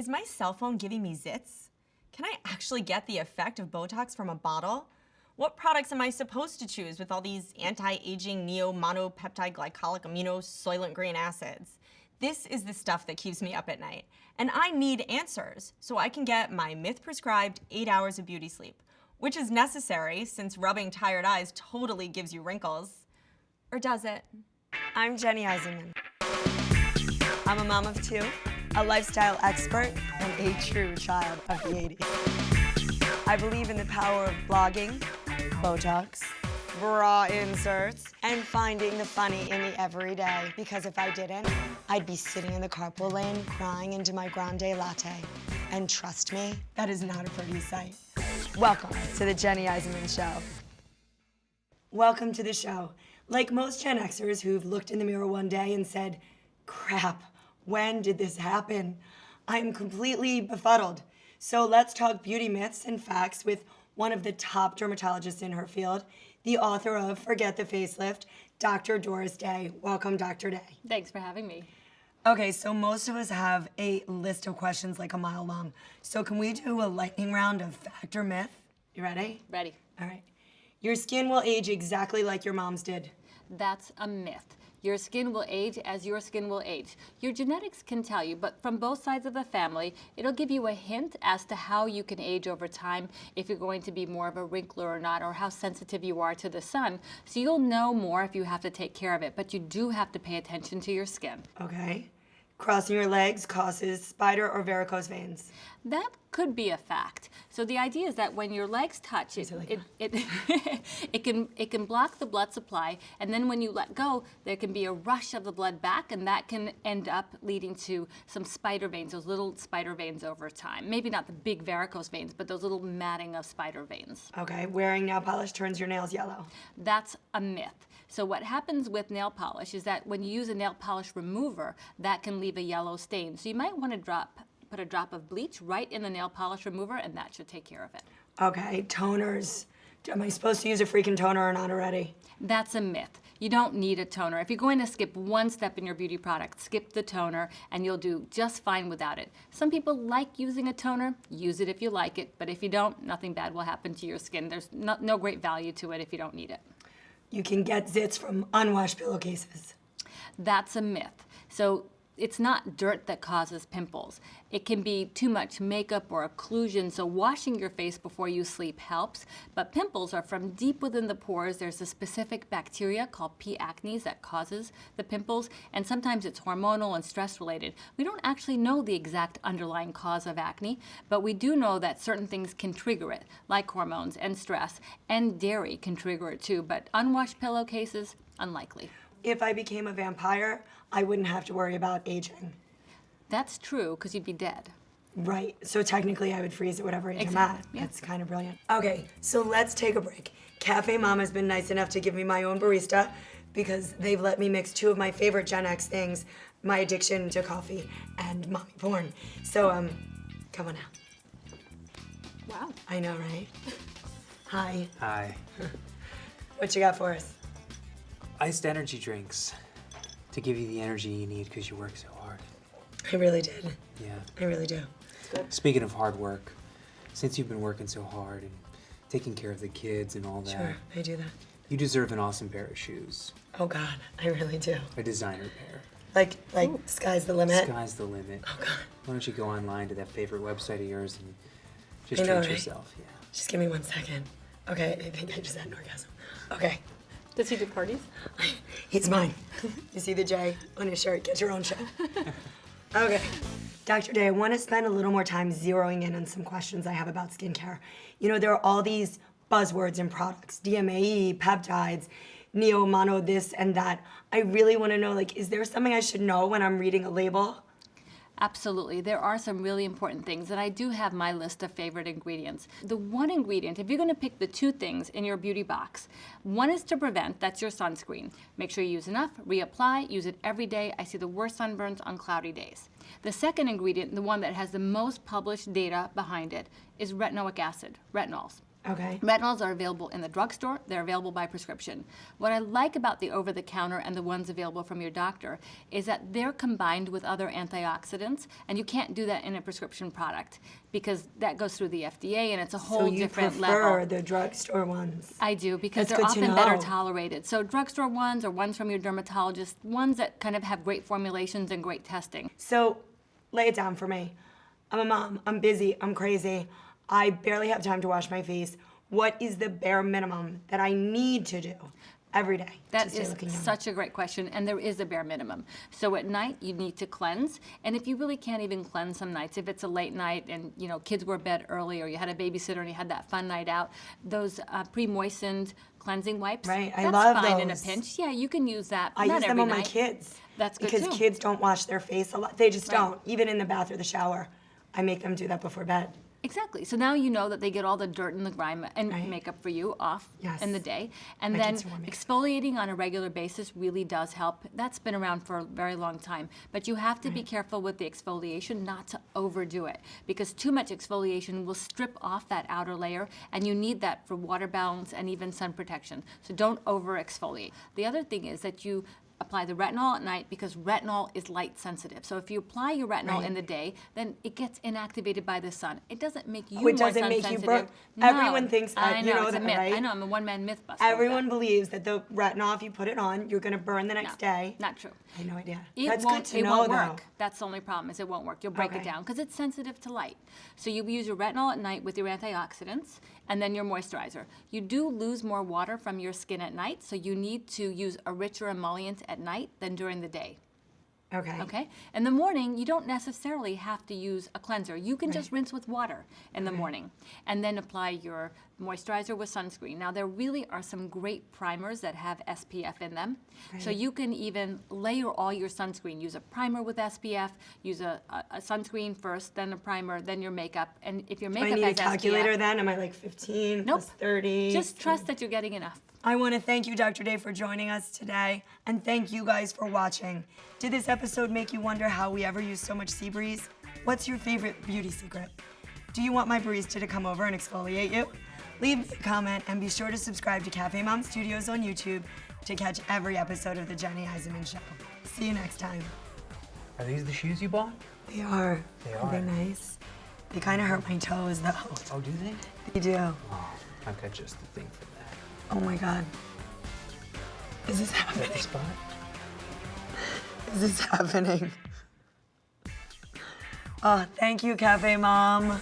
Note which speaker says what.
Speaker 1: Is my cell phone giving me zits? Can I actually get the effect of Botox from a bottle? What products am I supposed to choose with all these anti-aging neo-monopeptide glycolic amino soylent green acids? This is the stuff that keeps me up at night. And I need answers so I can get my myth-prescribed 8 hours of beauty sleep, which is necessary since rubbing tired eyes totally gives you wrinkles. Or does it?
Speaker 2: I'm Jenny Isenman. I'm a mom of 2, a lifestyle expert, and a true child of the 80s. I believe in the power of blogging, Botox, bra inserts, and finding the funny in the everyday. Because if I didn't, I'd be sitting in the carpool lane crying into my grande latte. And trust me, that is not a pretty sight. Welcome to the Jenny Isenman Show. Welcome to the show. Like most Gen Xers who've looked in the mirror one day and said, crap, when did this happen? I'm completely befuddled. So let's talk beauty myths and facts with one of the top dermatologists in her field, the author of Forget the Facelift, Dr. Doris Day. Welcome, Dr. Day.
Speaker 3: Thanks for having me.
Speaker 2: Okay, so most of us have a list of questions like a mile long. So can we do a lightning round of fact or myth? You ready?
Speaker 3: Ready.
Speaker 2: All right. Your skin will age exactly like your mom's did.
Speaker 3: That's a myth. Your skin will age as your skin will age. Your genetics can tell you, but from both sides of the family, it'll give you a hint as to how you can age over time, if you're going to be more of a wrinkler or not, or how sensitive you are to the sun. So you'll know more if you have to take care of it, but you do have to pay attention to your skin.
Speaker 2: Okay. Crossing your legs causes spider or varicose veins.
Speaker 3: That could be a fact. So the idea is that when your legs touch, it can block the blood supply, and then when you let go, there can be a rush of the blood back, and that can end up leading to some spider veins, those little spider veins over time. Maybe not the big varicose veins, but those little matting of spider veins.
Speaker 2: Okay, wearing nail polish turns your nails yellow.
Speaker 3: That's a myth. So what happens with nail polish is that when you use a nail polish remover, that can leave a yellow stain. So you might want to put a drop of bleach right in the nail polish remover, and that should take care of it.
Speaker 2: Okay, toners. Am I supposed to use a freaking toner or not already?
Speaker 3: That's a myth. You don't need a toner. If you're going to skip one step in your beauty product, skip the toner, and you'll do just fine without it. Some people like using a toner. Use it if you like it, but if you don't, nothing bad will happen to your skin. There's no great value to it if you don't need it.
Speaker 2: You can get zits from unwashed pillowcases.
Speaker 3: That's a myth. So it's not dirt that causes pimples. It can be too much makeup or occlusion, so washing your face before you sleep helps. But pimples are from deep within the pores. There's a specific bacteria called P. acnes that causes the pimples, and sometimes it's hormonal and stress related. We don't actually know the exact underlying cause of acne, but we do know that certain things can trigger it, like hormones and stress, and dairy can trigger it too, but unwashed pillowcases, unlikely.
Speaker 2: If I became a vampire, I wouldn't have to worry about aging.
Speaker 3: That's true, because you'd be dead.
Speaker 2: Right, so technically I would freeze at whatever age I'm
Speaker 3: Exactly,
Speaker 2: at.
Speaker 3: yeah.
Speaker 2: That's kind of brilliant. Okay, so let's take a break. CafeMom has been nice enough to give me my own barista because they've let me mix 2 of my favorite Gen X things, my addiction to coffee and mommy porn. So, come on out.
Speaker 3: Wow.
Speaker 2: I know, right? Hi.
Speaker 4: Hi.
Speaker 2: What you got for us?
Speaker 4: Iced energy drinks to give you the energy you need because you work so hard.
Speaker 2: I really did.
Speaker 4: Yeah.
Speaker 2: I really do.
Speaker 4: Speaking of hard work, since you've been working so hard and taking care of the kids and all that,
Speaker 2: Sure, I do that.
Speaker 4: you deserve an awesome pair of shoes.
Speaker 2: Oh God, I really do.
Speaker 4: A designer pair.
Speaker 2: Like sky's the limit.
Speaker 4: Sky's the limit.
Speaker 2: Oh God.
Speaker 4: Why don't you go online to that favorite website of yours and just
Speaker 2: I know,
Speaker 4: treat
Speaker 2: right?
Speaker 4: yourself? Yeah.
Speaker 2: Just give me 1 second. Okay, I think I just had an orgasm. Okay.
Speaker 3: Does he do parties?
Speaker 2: He's mine. You see the J on his shirt? Get your own show. Okay. Dr. Day, I want to spend a little more time zeroing in on some questions I have about skincare. You know, there are all these buzzwords and products, DMAE, peptides, neo, mono, this and that. I really want to know, like, is there something I should know when I'm reading a label?
Speaker 3: Absolutely. There are some really important things, and I do have my list of favorite ingredients. The one ingredient, if you're going to pick the 2 things in your beauty box, one is to prevent, that's your sunscreen. Make sure you use enough, reapply, use it every day. I see the worst sunburns on cloudy days. The second ingredient, the one that has the most published data behind it, is retinoic acid, retinols.
Speaker 2: Okay.
Speaker 3: Retinols are available in the drugstore. They're available by prescription. What I like about the over-the-counter and the ones available from your doctor is that they're combined with other antioxidants, and you can't do that in a prescription product because that goes through the FDA and it's a whole different level.
Speaker 2: So you prefer the drugstore ones?
Speaker 3: I do, because
Speaker 2: That's
Speaker 3: they're
Speaker 2: good to
Speaker 3: often better
Speaker 2: know.
Speaker 3: tolerated. So drugstore ones or ones from your dermatologist, ones that kind of have great formulations and great testing.
Speaker 2: So lay it down for me. I'm a mom. I'm busy. I'm crazy. I barely have time to wash my face. What is the bare minimum that I need to do every day to
Speaker 3: That
Speaker 2: stay
Speaker 3: is
Speaker 2: looking young?
Speaker 3: such a great question, and there is a bare minimum. So at night, you need to cleanse, and if you really can't even cleanse some nights, if it's a late night and kids were in bed early, or you had a babysitter and you had that fun night out, those pre-moistened cleansing wipes,
Speaker 2: Right, I
Speaker 3: that's
Speaker 2: love
Speaker 3: fine in a
Speaker 2: those.
Speaker 3: pinch. Yeah, you can use that.
Speaker 2: I
Speaker 3: Not
Speaker 2: use them
Speaker 3: every
Speaker 2: on my
Speaker 3: night.
Speaker 2: kids.
Speaker 3: That's good
Speaker 2: because
Speaker 3: too.
Speaker 2: kids don't wash their face a lot. They just
Speaker 3: Right.
Speaker 2: don't. Even in the bath or the shower, I make them do that before bed.
Speaker 3: Exactly. So now you know that they get all the dirt and the grime and
Speaker 2: Right.
Speaker 3: makeup for you off
Speaker 2: Yes.
Speaker 3: in the day. And
Speaker 2: My
Speaker 3: then
Speaker 2: kids are warming.
Speaker 3: exfoliating on a regular basis really does help. That's been around for a very long time. But you have to be careful with the exfoliation not to overdo it, because too much exfoliation will strip off that outer layer, and you need that for water balance and even sun protection. So don't over exfoliate. The other thing is that you apply the retinol at night, because retinol is light sensitive. So if you apply your retinol
Speaker 2: Right.
Speaker 3: in the day, then it gets inactivated by the sun. It doesn't make you
Speaker 2: Oh, it
Speaker 3: more
Speaker 2: doesn't
Speaker 3: sun
Speaker 2: make you
Speaker 3: sensitive.
Speaker 2: burn.
Speaker 3: No.
Speaker 2: Everyone thinks that,
Speaker 3: I
Speaker 2: you
Speaker 3: know,
Speaker 2: know
Speaker 3: it's a
Speaker 2: that,
Speaker 3: myth.
Speaker 2: right?
Speaker 3: I know, I'm a one-man myth buster. with
Speaker 2: Everyone
Speaker 3: that.
Speaker 2: believes that the retinol, if you put it on, you're going to burn the next
Speaker 3: No,
Speaker 2: day.
Speaker 3: not true.
Speaker 2: I had no idea.
Speaker 3: It
Speaker 2: That's
Speaker 3: won't,
Speaker 2: good to
Speaker 3: it
Speaker 2: know,
Speaker 3: won't
Speaker 2: though.
Speaker 3: work. That's the only problem, is it won't work. You'll break it
Speaker 2: Okay.
Speaker 3: down because it's sensitive to light. So you use your retinol at night with your antioxidants and then your moisturizer. You do lose more water from your skin at night, so you need to use a richer emollient at night than during the day.
Speaker 2: Okay.
Speaker 3: Okay? In the morning, you don't necessarily have to use a cleanser. You can just rinse with water in the morning and then apply your moisturizer with sunscreen. Now, there really are some great primers that have SPF in them. So you can even layer all your sunscreen. Use a primer with SPF, use a sunscreen first, then a primer, then your makeup. And if your
Speaker 2: Do I
Speaker 3: makeup
Speaker 2: need a
Speaker 3: has
Speaker 2: calculator
Speaker 3: SPF,
Speaker 2: then? Am I like 15
Speaker 3: Nope.
Speaker 2: plus 30?
Speaker 3: just trust that you're getting enough.
Speaker 2: I want to thank you, Dr. Day, for joining us today, and thank you guys for watching. Did this episode make you wonder how we ever use so much sea breeze? What's your favorite beauty secret? Do you want my barista to come over and exfoliate you? Leave a comment and be sure to subscribe to CafeMom Studios on YouTube to catch every episode of The Jenny Isenman Show. See you next time.
Speaker 4: Are these the shoes you bought?
Speaker 2: They are.
Speaker 4: They
Speaker 2: Are they
Speaker 4: are.
Speaker 2: nice? They kind of hurt my toes, though.
Speaker 4: Oh, do they?
Speaker 2: They do.
Speaker 4: Oh, I've got just the thing for that.
Speaker 2: Oh my God. Is this
Speaker 4: Is that
Speaker 2: happening?
Speaker 4: the spot?
Speaker 2: Is this happening? Oh, thank you, Cafe Mom.